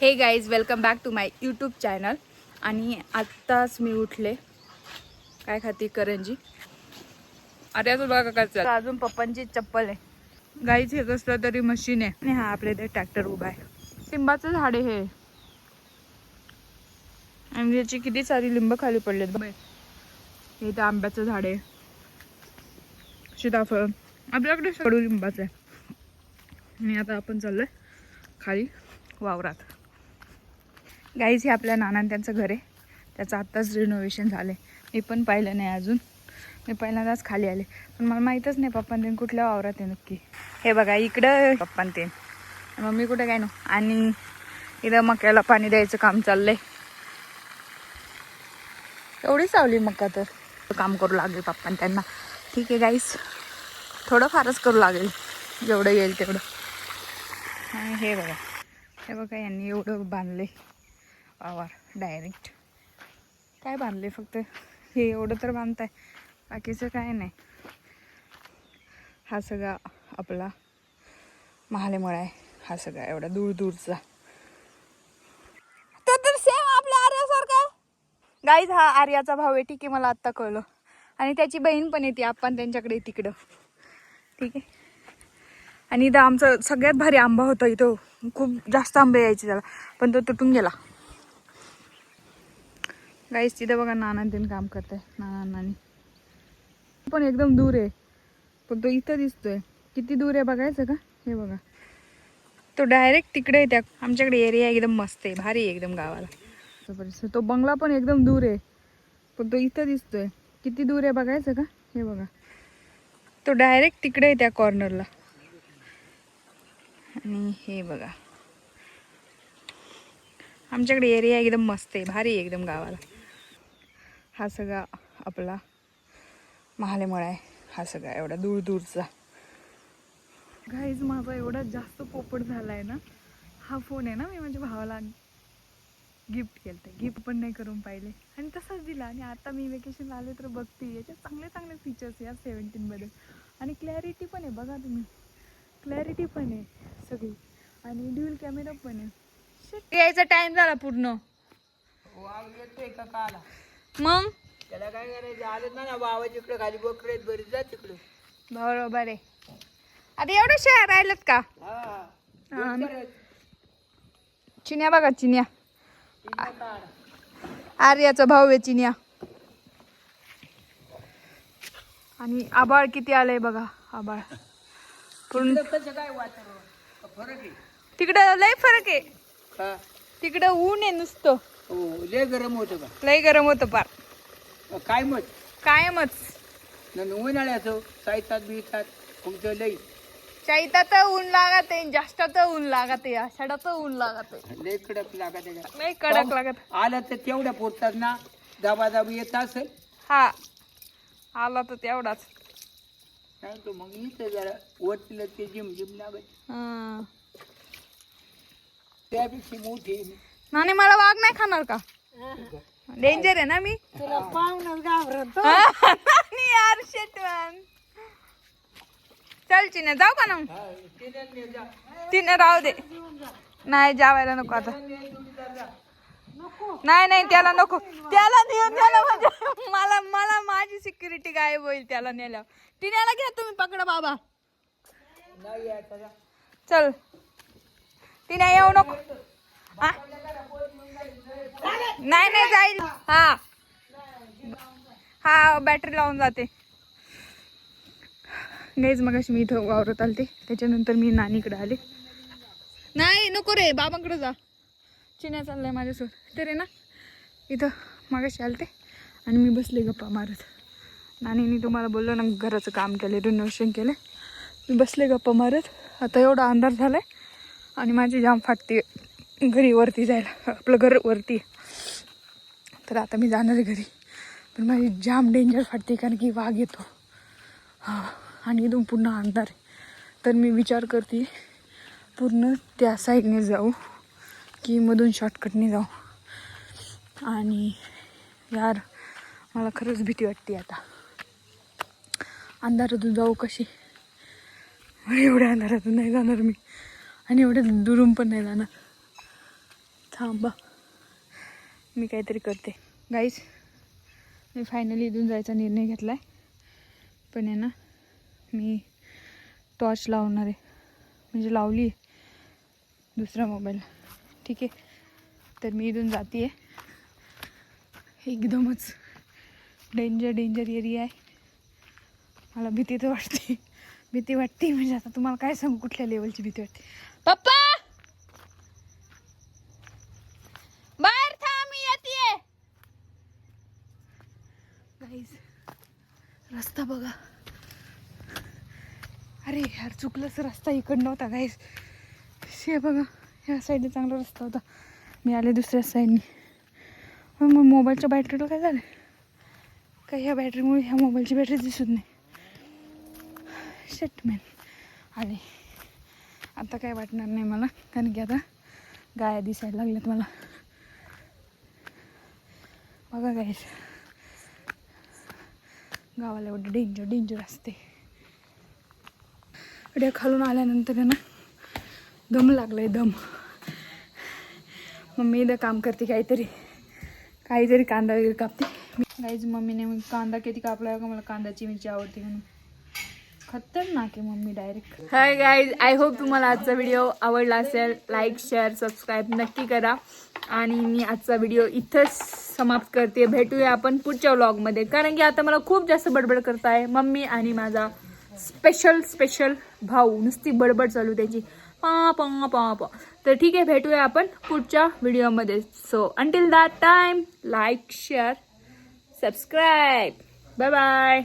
हे guys welcome back to my YouTube channel. आणि आत्ताच मी उठले. काय खाती? करंजी. अरे तुला का काय अजून पप्पांची चप्पल आहे. गाईच हे कसलं तरी मशीन आहे. आणि हा आपल्या इथे ट्रॅक्टर उभा आहे. लिंबाचं झाड आहे हे. आणि याची किती सारी लिंब खाली पडलेत. इथं आंब्याचं झाड आहे, सीताफळ. आपल्याकडे कडू लिंबाचं आहे. आणि आता आपण चाललोय खाली वावरात. गाईज हे आपल्या नाना त्यांचं घर आहे. त्याचं आत्ताच रिनोव्हेशन झालं आहे. मी पण पाहिलं नाही अजून. मी पहिल्यांदाच खाली आले, पण मला माहीतच नाही पप्पान ते कुठल्या वावरात आहे नक्की. हे बघा इकडं पप्पान ते, मम्मी कुठे काय ना. आणि इथं मक्याला पाणी द्यायचं काम चाललंय. एवढी सावली मका तर काम करू लागेल पप्पान त्यांना. ठीक आहे गाईस, थोडं फारच करू लागेल, जेवढं येईल तेवढं. आणि हे बघा यांनी एवढं बांधले वावर. डायरेक्ट काय बांधले, फक्त हे एवढं तर बांधताय, बाकीचं काय नाही. हा सगळा आपला महालेमळा आहे. हा सगळा एवढा दूर दूरचा तो तर सेम आपल्या आर्यासारखा. गाईज हा आर्याचा भाऊ आहे. ठीक आहे, मला आत्ता कळलं. आणि त्याची बहीण पण येते, आपण त्यांच्याकडे तिकडं. ठीक आहे. आणि इथं आमचं सगळ्यात भारी आंबा होता. इथं खूप जास्त आंबे यायचे त्याला, पण तो तुटून गेला. गाईस तिथं बघा नाना ते काम करत आहे. नानी पण एकदम दूर आहे, पण तो इथं दिसतोय. किती दूर आहे बघायचं का? हे बघा, तो डायरेक्ट तिकडे आहे. त्या आमच्याकडे एरिया एकदम मस्त आहे, भारी आहे एकदम गावाला. तो बंगला पण एकदम दूर आहे, पण तो इथं दिसतोय. किती दूर आहे बघायचं का? हे बघा, तो डायरेक्ट तिकडे आहे त्या कॉर्नरला. आणि हे बघा, आमच्याकडे एरिया एकदम मस्त आहे, भारी आहे एकदम गावाला. हा सगळा आपला महालेमळा आहे. हा सगळा एवढा दूर दूरचा. गाईज माझा एवढा जास्त पोपट झालाय ना. हा फोन आहे ना, मी माझ्या भावाला गिफ्ट केलं. गिफ्ट पण नाही करून पाहिले आणि तसाच दिला. आणि आता मी वेकेशनला आले तर बघते, याच्यात चांगले चांगले फीचर्स या 17 आणि क्लॅरिटी पण आहे. बघा तुम्ही, क्लॅरिटी पण आहे सगळी. आणि ड्युअल कॅमेरा पण आहे. यायचा टाइम झाला पूर्ण. मग त्याला काय करायचं, आलं ना बाबाच्या इकडे खाली बकरे बरी जा तिकडे. बरोबर आहे. आता एवढं शहर राहिलत का? चिन्या बघा, चिन्या आर्याचा भाऊ आहे चिन्या. आणि आबाळ किती आलंय बघा. आबाळ पूर्ण. कसं काय वातावरण फरक आहे तिकडं लय फरक आहे. का? तिकडं ऊन आहे नुसतं. हो, लय गरम होतं का? लय गरम होतं पार. काय मत कायमच. उन्हाळ्याचं सायतात बितात तुमचं लई चैतात ऊन लागत आहे, जास्त ऊन लागत आहे, आषाढात ऊन लागत आहे. लय कडक लागत आहे. लय कडक लागत. आलं तर तेवढ्या पोटतात ना, दाबादाबी येत असेल. हा आला तर तेवढाच. नाही तो मग इथं जरा वरतीला ते जिम लागत. त्यापेक्षा मोठी नानी मला वाघ नाही खाणार का? डेंजर आहे ना मी. तुला पाहूनच घाबरतो. यार शेटवान. चल चिन्ह जाऊ का ना? तिने राहू दे. नाही जावायला नको आता. नाही त्याला नको. त्याला नेऊन द्याला म्हणजे मला माझी सिक्युरिटी गायब होईल त्याला नेल्यावर. टिन्याला घ्या तुम्ही, पकडा बाबा. चल तिने येऊ नको. नाही जाईल. हा बॅटरी लावून जाते. नाहीच मग मी इथं वावरत आलते, त्याच्यानंतर मी नानीकडे आले. नाही नको रे, बाबांकडे जा. चिन्या चाललाय माझ्यासोबत. तर ना इथं मागाशी आलते आणि मी बसले गप्पा मारत. नानीने तुम्हाला बोललो ना, घराचं काम केलं, रिनोव्हेशन केलं. मी बसले गप्पा मारत. आता एवढा अंधार झालाय आणि माझी जाम फाटते घरी वरती जायला. आपलं घर वरती, तर आता मी जाणार आहे घरी. पण माझी जाम डेंजर फाटते, कारण की वाघ येतो. आणि इथून पूर्ण अंधार आहे. तर मी विचार करते पूर्ण त्या साईडने जाऊ की मधून शॉर्टकटने जाऊ. आणि यार मला खरंच भीती वाटते आता. अंधारातून जाऊ कशी? एवढ्या अंधारातून नाही जाणार मी, आणि एवढ्या दुरून पण नाही जाणार. थांबा मी काहीतरी करते गाईज. मी फायनली इथून जायचा निर्णय घेतला आहे. पण आहे ना मी टॉर्च लावणार आहे, म्हणजे लावली आहे दुसरा मोबाईल. ठीक आहे, तर मी इथून जाते आहे. एकदमच डेंजर एरिया आहे. मला भीती तर वाटते, भीती वाटते म्हणजे आता तुम्हाला काय सांगू कुठल्या लेवलची भीती वाटते. पप्पा बाहेर थांब, मी येते. गाईज रस्ता बघा. अरे यार चुकलंच, रस्ता इकडं नव्हता गाईज. शे बघा, ह्या साईडने चांगला रस्ता होता, मी आले दुसऱ्या साईडने. मग मोबाईलच्या बॅटरीला काय झालं काय, ह्या बॅटरीमुळे ह्या मोबाईलची बॅटरी दिसत नाही. Shit man. आले आता काय वाटणार नाही मला, कारण की आता गाया दिसायला लागल्यात मला. बघा गाईस, गावाला एवढं डेंजर असते. इकडे खालून आल्यानंतर आहे ना दम लागलाय, दम. मम्मी इथं काम करते, काहीतरी कांदा वगैरे कापते. गाईज मम्मीने मग कांदा किती कापला का, मला कांद्याची मिरची आवडते म्हणून. खतरनाक आहे mummy direct. Hi guys, I hope तुम्हाला आजचा व्हिडिओ आवडला असेल. लाईक शेअर सबस्क्राईब नक्की करा. आणि मी आजचा व्हिडिओ इथंच समाप्त करते. भेटूया आपण पुढच्या व्लॉगमध्ये, कारण की आता मला खूप जास्त बडबड करताय मम्मी आणि माझा स्पेशल भाऊ. नुसती बडबड चालू त्याची, पा पा पा पा. तर ठीक आहे, भेटूया आपण पुढच्या व्हिडिओमध्ये. So until that time, like share subscribe. Bye bye.